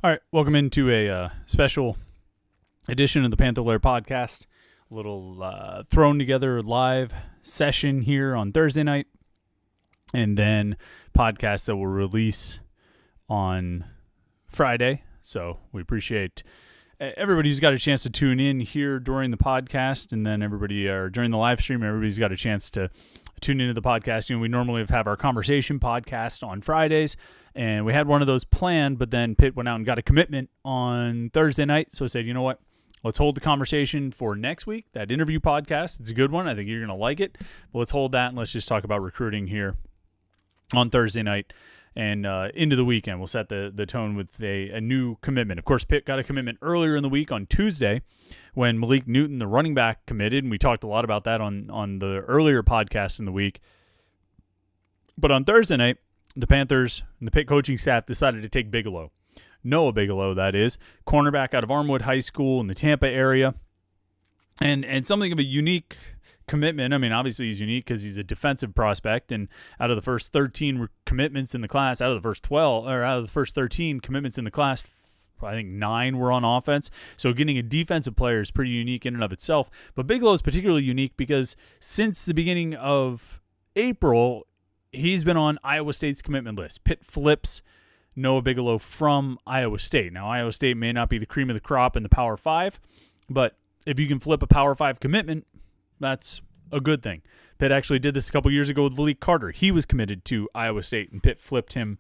All right, welcome into a special edition of the Panther-Lair podcast. A little thrown together live session here on Thursday night, and then podcast that will release on Friday. So we appreciate everybody who's got a chance to tune in here during the podcast, and then during the live stream, everybody's got a chance to tune into the podcast. We normally have our conversation podcast on Fridays, and we had one of those planned, but then Pitt went out and got a commitment on Thursday night. So I said, you know what? Let's hold the conversation for next week, that interview podcast. It's a good one. I think you're going to like it. But let's hold that, and let's just talk about recruiting here on Thursday night and into the weekend. We'll set the tone with a new commitment. Of course, Pitt got a commitment earlier in the week on Tuesday when Malik Newton, the running back, committed, and we talked a lot about that on the earlier podcast in the week. But on Thursday night, the Panthers and the Pitt coaching staff decided to take Bigelow. Noah Bigelow, that is, cornerback out of Armwood High School in the Tampa area. And something of a unique commitment. I mean, obviously he's unique because he's a defensive prospect, and out of the first 13 commitments in the class, out of the first 13 commitments in the class, I think 9 were on offense. So getting a defensive player is pretty unique in and of itself. But Bigelow is particularly unique because since the beginning of April, he's been on Iowa State's commitment list. Pitt flips Noah Bigelow from Iowa State. Now, Iowa State may not be the cream of the crop in the Power 5, but if you can flip a Power 5 commitment, that's a good thing. Pitt actually did this a couple years ago with Malik Carter. He was committed to Iowa State, and Pitt flipped him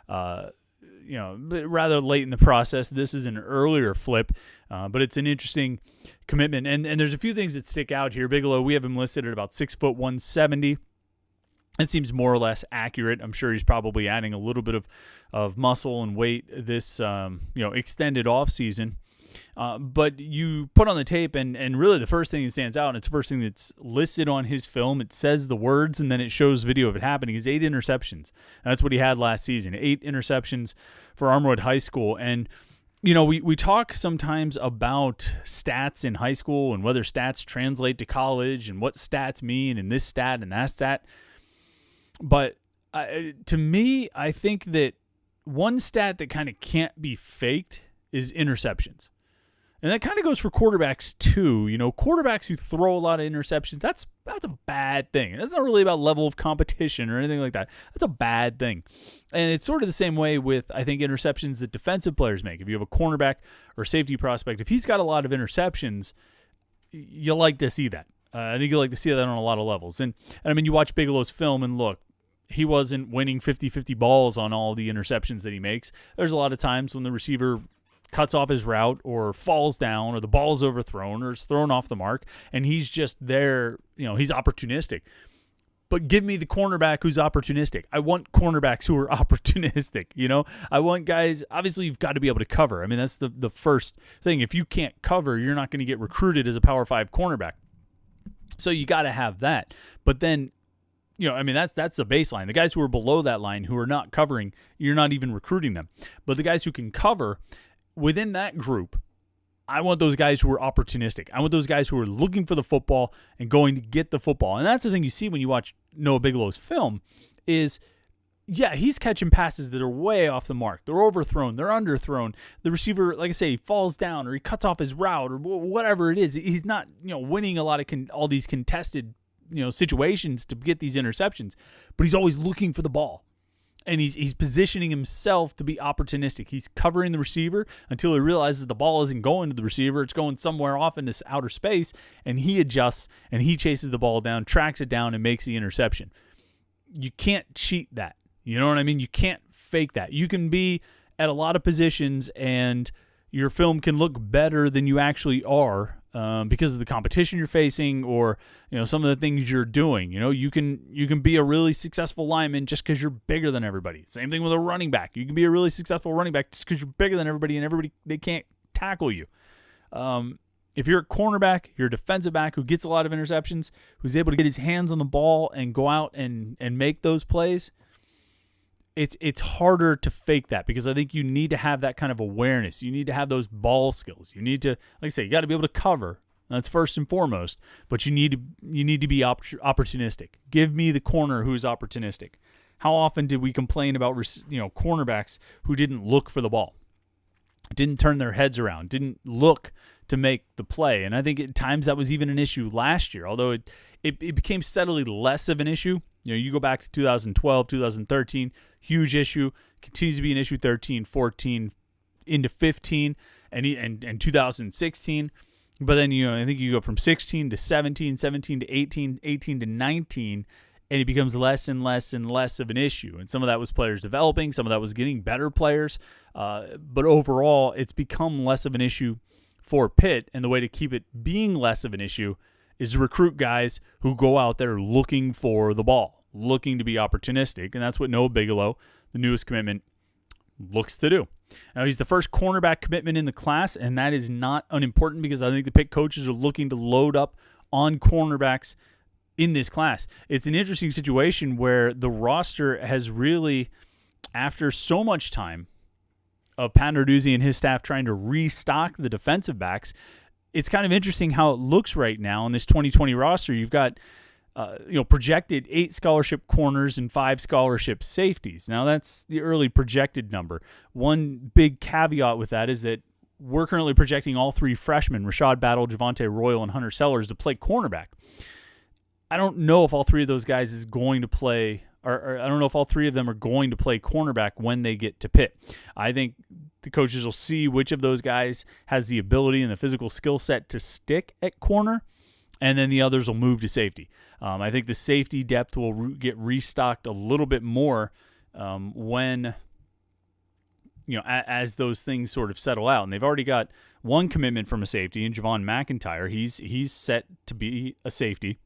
rather late in the process. This is an earlier flip, but it's an interesting commitment. And there's a few things that stick out here. Bigelow, we have him listed at about 6 foot 170. It seems more or less accurate. I'm sure he's probably adding a little bit of muscle and weight this extended off season. But you put on the tape, and really the first thing that stands out, and it's the first thing that's listed on his film, it says the words, and then it shows video of it happening, is 8 interceptions. And that's what he had last season, 8 interceptions for Armwood High School. And, we talk sometimes about stats in high school and whether stats translate to college and what stats mean and this stat and that stat. But to me, I think that one stat that kind of can't be faked is interceptions. And that kind of goes for quarterbacks too. Quarterbacks who throw a lot of interceptions, that's a bad thing. That's not really about level of competition or anything like that. That's a bad thing. And it's sort of the same way with, I think, interceptions that defensive players make. If you have a cornerback or safety prospect, if he's got a lot of interceptions, you like to see that. I think you like to see that on a lot of levels. And I mean, you watch Bigelow's film and look, he wasn't winning 50-50 balls on all the interceptions that he makes. There's a lot of times when the receiver cuts off his route or falls down or the ball's overthrown or is thrown off the mark, and he's just there, he's opportunistic. But give me the cornerback who's opportunistic. I want cornerbacks who are opportunistic, I want guys, obviously you've got to be able to cover. I mean, that's the first thing. If you can't cover, you're not going to get recruited as a Power 5 cornerback. So you got to have that. But then, that's the baseline. The guys who are below that line, who are not covering, you're not even recruiting them. But the guys who can cover, within that group, I want those guys who are opportunistic. I want those guys who are looking for the football and going to get the football. And that's the thing you see when you watch Noah Bigelow's film is, yeah, he's catching passes that are way off the mark. They're overthrown. They're underthrown. The receiver, like I say, he falls down or he cuts off his route or whatever it is. He's not, winning a lot of all these contested situations to get these interceptions, but he's always looking for the ball. And he's positioning himself to be opportunistic. He's covering the receiver until he realizes the ball isn't going to the receiver. It's going somewhere off in this outer space, and he adjusts, and he chases the ball down, tracks it down, and makes the interception. You can't cheat that. You know what I mean? You can't fake that. You can be at a lot of positions, and your film can look better than you actually are because of the competition you're facing or some of the things you're doing. You can be a really successful lineman just because you're bigger than everybody. Same thing with a running back. You can be a really successful running back just because you're bigger than everybody and everybody, they can't tackle you. If you're a cornerback, you're a defensive back who gets a lot of interceptions, who's able to get his hands on the ball and go out and make those plays, it's harder to fake that because I think you need to have that kind of awareness. You need to have those ball skills. You need to, like I say, you got to be able to cover. That's first and foremost. But you need to be opportunistic. Give me the corner who's opportunistic. How often did we complain about cornerbacks who didn't look for the ball? didn't turn their heads around, didn't look to make the play. And I think at times that was even an issue last year, although it became steadily less of an issue. You go back to 2012, 2013, huge issue, continues to be an issue 13, 14, into 15, and 2016. But then, I think you go from 16 to 17, 17 to 18, 18 to 19, and it becomes less and less and less of an issue. And some of that was players developing, some of that was getting better players. But overall, it's become less of an issue for Pitt, and the way to keep it being less of an issue is to recruit guys who go out there looking for the ball, looking to be opportunistic, and that's what Noah Bigelow, the newest commitment, looks to do. Now, he's the first cornerback commitment in the class, and that is not unimportant because I think the Pitt coaches are looking to load up on cornerbacks in this class. It's an interesting situation where the roster has really, after so much time of Pat Narduzzi and his staff trying to restock the defensive backs, it's kind of interesting how it looks right now in this 2020 roster. You've got projected 8 scholarship corners and 5 scholarship safeties. Now, that's the early projected number. One big caveat with that is that we're currently projecting all 3 freshmen, Rashad Battle, Javonte Royal, and Hunter Sellers, to play cornerback. I don't know if all 3 of those guys is going to play, or I don't know if all 3 of them are going to play cornerback when they get to Pitt. I think the coaches will see which of those guys has the ability and the physical skill set to stick at corner, and then the others will move to safety. I think the safety depth will get restocked a little bit more when, as those things sort of settle out. And they've already got one commitment from a safety in Javon McIntyre. He's set to be a safety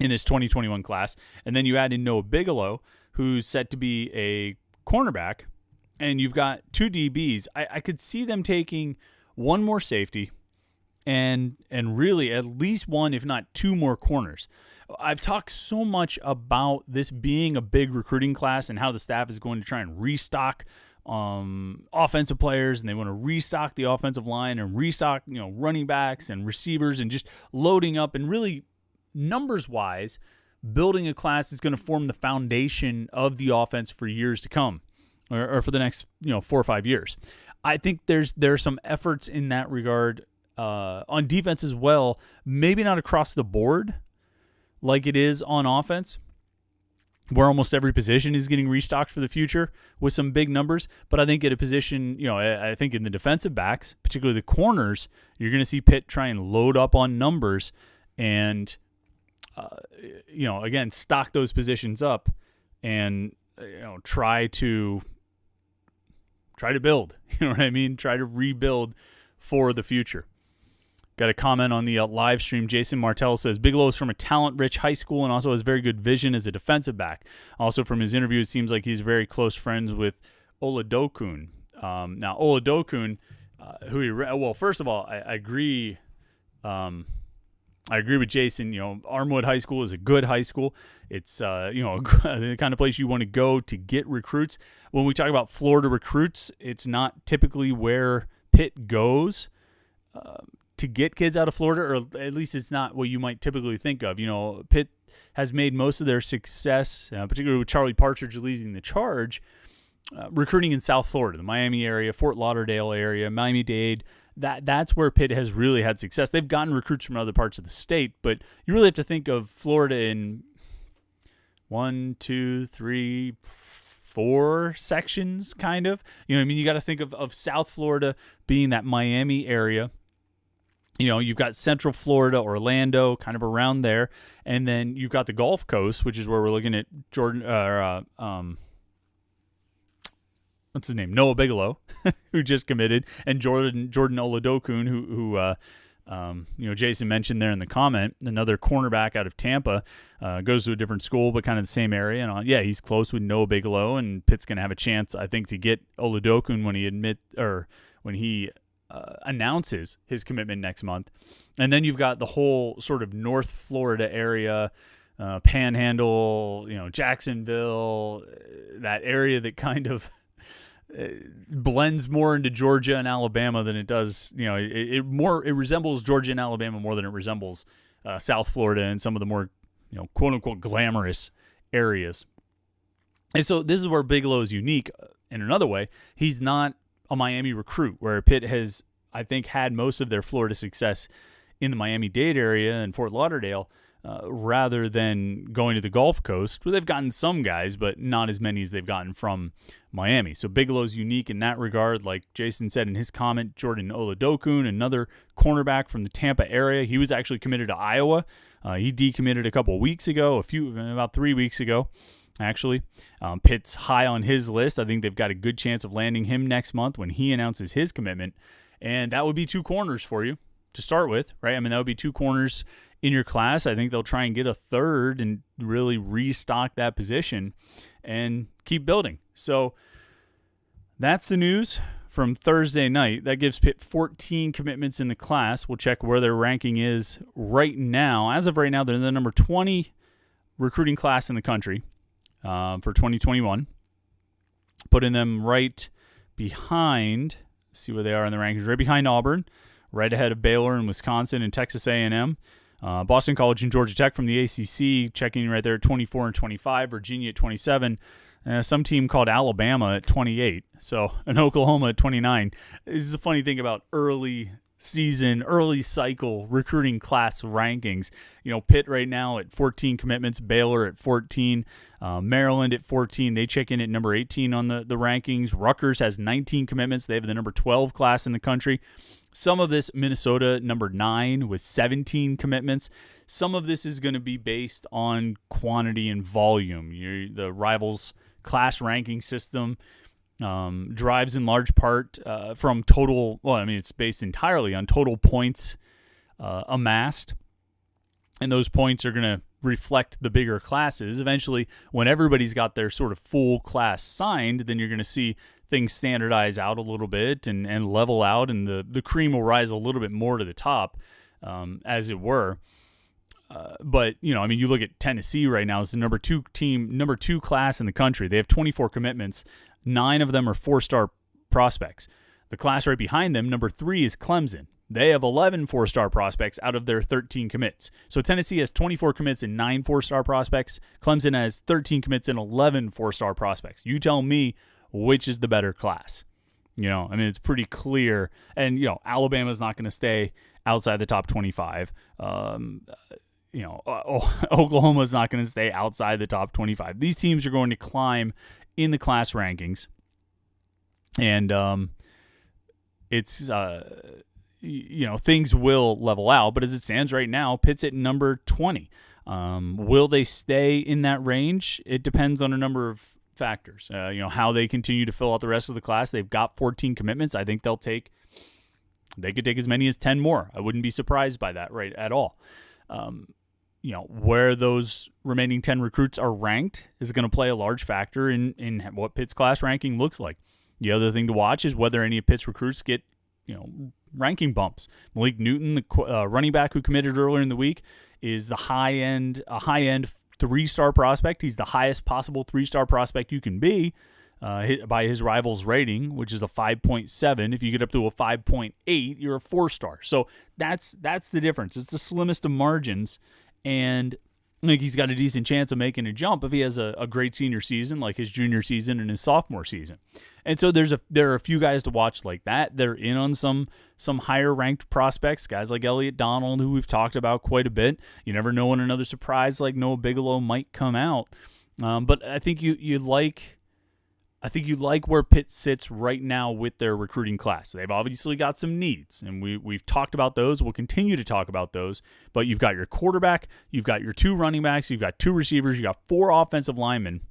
in this 2021 class. And then you add in Noah Bigelow, who's set to be a cornerback, and you've got 2 DBs. I could see them taking one more safety and really at least 1, if not 2 more corners. I've talked so much about this being a big recruiting class and how the staff is going to try and restock offensive players, and they want to restock the offensive line and restock, running backs and receivers, and just loading up and really, numbers-wise, building a class that's going to form the foundation of the offense for years to come, or for the next 4 or 5 years. I think there are some efforts in that regard on defense as well. Maybe not across the board like it is on offense, where almost every position is getting restocked for the future with some big numbers. But I think at a position, I think in the defensive backs, particularly the corners, you're going to see Pitt try and load up on numbers and again, stock those positions up and, try to build, what I mean? Try to rebuild for the future. Got a comment on the live stream. Jason Martell says, Bigelow is from a talent-rich high school and also has very good vision as a defensive back. Also from his interview, it seems like he's very close friends with Oladokun. Now, Oladokun, first of all, I agree. I agree with Jason. Armwood High School is a good high school. It's the kind of place you want to go to get recruits. When we talk about Florida recruits, it's not typically where Pitt goes to get kids out of Florida, or at least it's not what you might typically think of. Pitt has made most of their success, particularly with Charlie Partridge leading the charge, recruiting in South Florida, the Miami area, Fort Lauderdale area, Miami-Dade. That's where Pitt has really had success. They've gotten recruits from other parts of the state, but you really have to think of Florida in 1, 2, 3, 4 sections, kind of. You got to think of South Florida being that Miami area. You've got Central Florida, Orlando, kind of around there, and then you've got the Gulf Coast, which is where we're looking at what's his name? Noah Bigelow, who just committed, and Jordan Oladokun, who Jason mentioned there in the comment, another cornerback out of Tampa, goes to a different school, but kind of the same area. And he's close with Noah Bigelow, and Pitt's going to have a chance, I think, to get Oladokun when he announces his commitment next month. And then you've got the whole sort of North Florida area, Panhandle, Jacksonville, that area that kind of blends more into Georgia and Alabama than it does. It resembles Georgia and Alabama more than it resembles South Florida and some of the more quote unquote glamorous areas. And so this is where Bigelow is unique in another way. He's not a Miami recruit, where Pitt has, I think, had most of their Florida success in the Miami-Dade area and Fort Lauderdale, rather than going to the Gulf Coast, where they've gotten some guys, but not as many as they've gotten from Miami. So Bigelow's unique in that regard. Like Jason said in his comment, Jordan Oladokun, another cornerback from the Tampa area. He was actually committed to Iowa. He decommitted a couple weeks ago, about 3 weeks ago, actually. Pitt's high on his list. I think they've got a good chance of landing him next month when he announces his commitment. And that would be 2 corners for you to start with, right? I mean, that would be 2 corners in your class. I think they'll try and get a third and really restock that position and keep building. So that's the news from Thursday night. That gives Pitt 14 commitments in the class. We'll check where their ranking is right now. As of right now, they're the number 20 recruiting class in the country for 2021. Putting them right behind, see where they are in the rankings, right behind Auburn, right ahead of Baylor and Wisconsin and Texas A&M. Boston College and Georgia Tech from the ACC checking right there at 24 and 25, Virginia at 27, some team called Alabama at 28, so and Oklahoma at 29. This is a funny thing about early season, early cycle recruiting class rankings. You know, Pitt right now at 14 commitments, Baylor at 14, Maryland at 14. They check in at number 18 on the rankings. Rutgers has 19 commitments. They have the number 12 class in the country. Some of this, Minnesota, number 9 with 17 commitments. Some of this is going to be based on quantity and volume. The Rivals class ranking system drives in large part from total, well, I mean, it's based entirely on total points amassed. And those points are going to reflect the bigger classes. Eventually, when everybody's got their sort of full class signed, then you're going to see things standardize out a little bit and level out, and the cream will rise a little bit more to the top, as it were. But, you know, I mean, you look at Tennessee right now, it's the number 2 class in the country. They have 24 commitments. 9 of them are 4-star prospects. The class right behind them, number 3, is Clemson. They have 11 4-star prospects out of their 13 commits. So Tennessee has 24 commits and 9 4-star prospects. Clemson has 13 commits and 11 4-star prospects. You tell me which is the better class. You know, I mean, it's pretty clear. And, you know, Alabama's not going to stay outside the top 25. Oklahoma's not going to stay outside the top 25. These teams are going to climb in the class rankings. And things will level out. But as it stands right now, Pitt's at number 20. Will they stay in that range? It depends on a number of factors. How they continue to fill out the rest of the class. They've got 14 commitments. I think they could take as many as 10 more. I wouldn't be surprised by that, right, at all. Where those remaining 10 recruits are ranked is going to play a large factor in what Pitt's class ranking looks like. The other thing to watch is whether any of Pitt's recruits get, ranking bumps. Malik Newton, the running back who committed earlier in the week, is a high-end 3-star prospect. He's the highest possible 3-star prospect you can be by his Rivals rating, which is a 5.7. If you get up to a 5.8, you're a 4-star. So that's the difference. It's the slimmest of margins, and I think he's got a decent chance of making a jump if he has a great senior season like his junior season and his sophomore season. And so there are a few guys to watch like that. They're in on some higher ranked prospects, guys like Elliott Donald, who we've talked about quite a bit. You never know when another surprise like Noah Bigelow might come out. But I think you like where Pitt sits right now with their recruiting class. They've obviously got some needs, and we've talked about those. We'll continue to talk about those. But you've got your quarterback, you've got your 2 running backs, you've got 2 receivers, you've got 4 offensive linemen.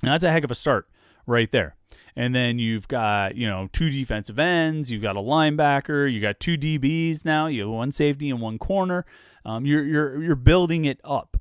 And that's a heck of a start right there. And then you've got, 2 defensive ends, you've got a linebacker, you got 2 DBs now, you have 1 safety and 1 corner. You're building it up.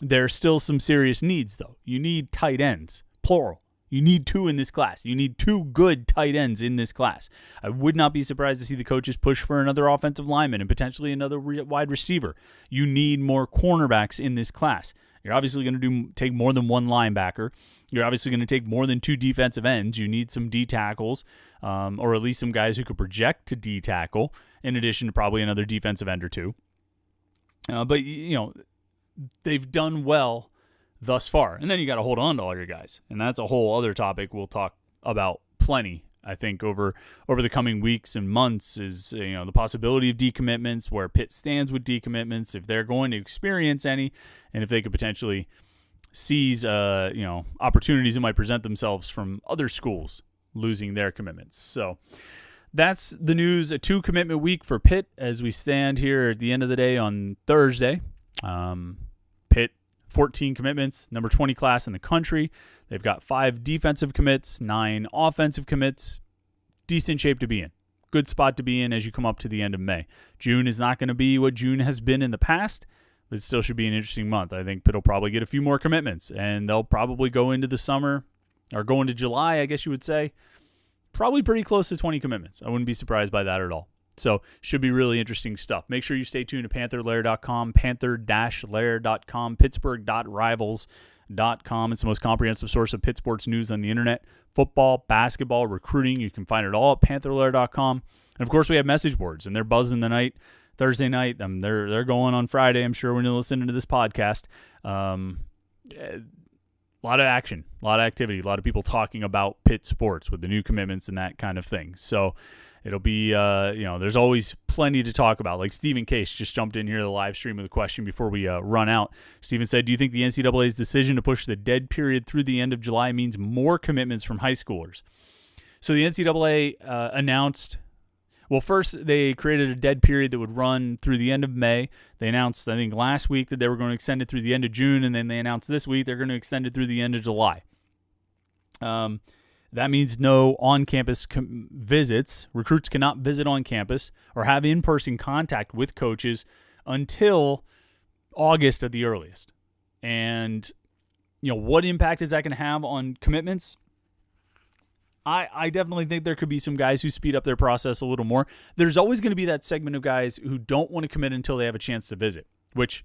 There's still some serious needs, though. You need tight ends, plural. You need 2 in this class. You need 2 good tight ends in this class. I would not be surprised to see the coaches push for another offensive lineman and potentially another wide receiver. You need more cornerbacks in this class. You're obviously going to take more than 1 linebacker. You're obviously going to take more than 2 defensive ends. You need some D tackles, or at least some guys who could project to D tackle, in addition to probably another defensive end or 2. But they've done well thus far. And then you got to hold on to all your guys. And that's a whole other topic we'll talk about plenty, I think, over the coming weeks and months is, the possibility of decommitments, where Pitt stands with decommitments, if they're going to experience any, and if they could potentially seize, opportunities that might present themselves from other schools losing their commitments. So that's the news. A 2-commitment week for Pitt as we stand here at the end of the day on Thursday. Pitt, 14 commitments, number 20 class in the country. They've got 5 defensive commits, 9 offensive commits. Decent shape to be in. Good spot to be in as you come up to the end of May. June is not going to be what June has been in the past, but it still should be an interesting month. I think Pitt will probably get a few more commitments, and they'll probably go into the summer, or go into July, I guess you would say, probably pretty close to 20 commitments. I wouldn't be surprised by that at all. So should be really interesting stuff. Make sure you stay tuned to Panther-Lair.com, Panther-Lair.com, Pittsburgh.rivals.com. It's the most comprehensive source of Pitt sports news on the internet. Football, basketball, recruiting. You can find it all at Panther-Lair.com. And, of course, we have message boards, and they're buzzing the night. Thursday night. They're going on Friday, I'm sure, when you're listening to this podcast. A lot of action, a lot of activity, a lot of people talking about Pitt sports with the new commitments and that kind of thing. So it'll be, there's always plenty to talk about. Like Stephen Case just jumped in here to the live stream with a question before we run out. Stephen said, do you think the NCAA's decision to push the dead period through the end of July means more commitments from high schoolers? So the NCAA announced, well, first they created a dead period that would run through the end of May. They announced, I think, last week that they were going to extend it through the end of June, and then they announced this week they're going to extend it through the end of July. That means no on-campus visits. Recruits cannot visit on campus or have in-person contact with coaches until August at the earliest. And, what impact is that going to have on commitments? I definitely think there could be some guys who speed up their process a little more. There's always going to be that segment of guys who don't want to commit until they have a chance to visit, which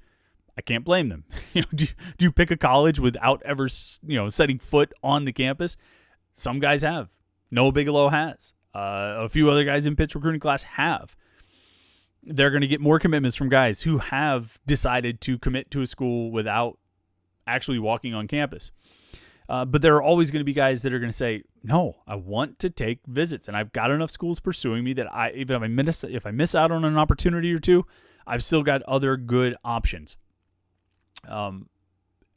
I can't blame them. Do you pick a college without ever, setting foot on the campus? Some guys have. Noah Bigelow has. A few other guys in Pitt's recruiting class have. They're going to get more commitments from guys who have decided to commit to a school without actually walking on campus. But there are always going to be guys that are going to say, no, I want to take visits, and I've got enough schools pursuing me that if I miss out on an opportunity or two, I've still got other good options. And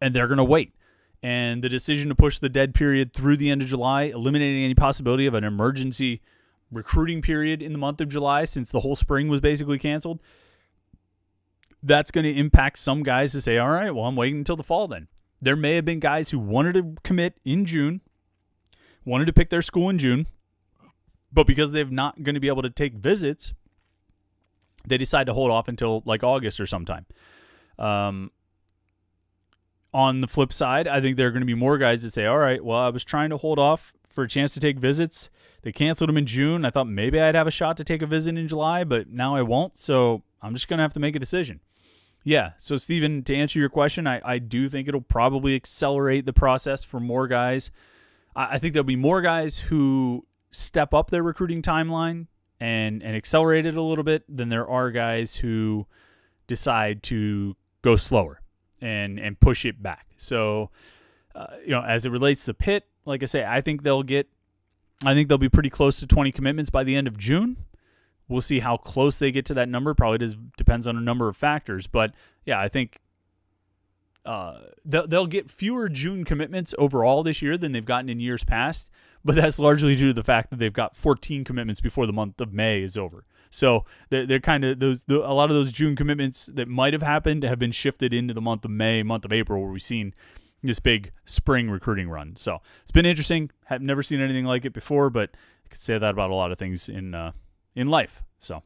they're going to wait. And the decision to push the dead period through the end of July, eliminating any possibility of an emergency recruiting period in the month of July, since the whole spring was basically canceled, that's going to impact some guys to say, all right, well, I'm waiting until the fall then. There may have been guys who wanted to commit in June, wanted to pick their school in June, but because they're not going to be able to take visits, they decide to hold off until like August or sometime. On the flip side, I think there are going to be more guys that say, all right, well, I was trying to hold off for a chance to take visits. They canceled them in June. I thought maybe I'd have a shot to take a visit in July, but now I won't, so I'm just going to have to make a decision. Yeah, so Stephen, to answer your question, I do think it'll probably accelerate the process for more guys. I think there'll be more guys who step up their recruiting timeline and accelerate it a little bit than there are guys who decide to go slower and push it back. So, as it relates to Pitt, like I say, I think they'll be pretty close to 20 commitments by the end of June. We'll see how close they get to that number. Probably depends on a number of factors. But, yeah, I think they'll get fewer June commitments overall this year than they've gotten in years past. But that's largely due to the fact that they've got 14 commitments before the month of May is over. So they're kind of a lot of those June commitments that might have happened have been shifted into the month of May, month of April, where we've seen this big spring recruiting run. So it's been interesting. Have never seen anything like it before, but I could say that about a lot of things in life. So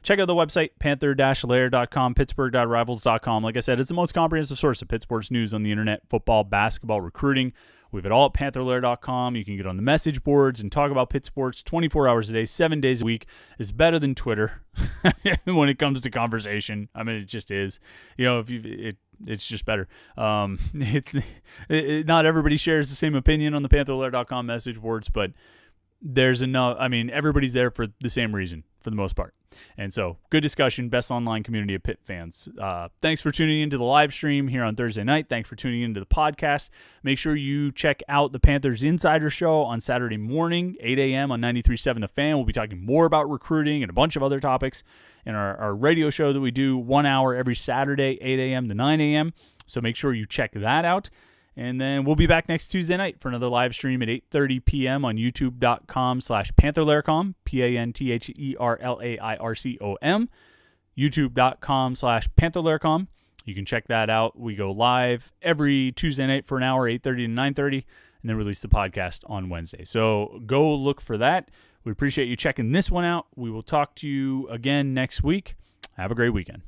check out the website, Panther-Lair.com, Pittsburgh.rivals.com. Like I said, it's the most comprehensive source of Pitt sports news on the internet, football, basketball, recruiting. We have it all at Panther-Lair.com. You can get on the message boards and talk about Pitt sports 24 hours a day, 7 days a week. It's better than Twitter when it comes to conversation. I mean, it just is. It's just better. Not everybody shares the same opinion on the Panther-Lair.com message boards, but there's enough. I mean, everybody's there for the same reason for the most part. And so, good discussion, best online community of Pitt fans. Thanks for tuning into the live stream here on Thursday night. Thanks for tuning into the podcast. Make sure you check out the Panthers Insider Show on Saturday morning, 8 a.m. on 93.7 The Fan. We'll be talking more about recruiting and a bunch of other topics in our radio show that we do 1 hour every Saturday, 8 a.m. to 9 a.m. So make sure you check that out. And then we'll be back next Tuesday night for another live stream at 8:30 p.m. on youtube.com/Panther-Lair.com, Pantherlaircom, youtube.com/Panther-Lair.com. You can check that out. We go live every Tuesday night for an hour, 8:30 to 9:30, and then release the podcast on Wednesday. So go look for that. We appreciate you checking this one out. We will talk to you again next week. Have a great weekend.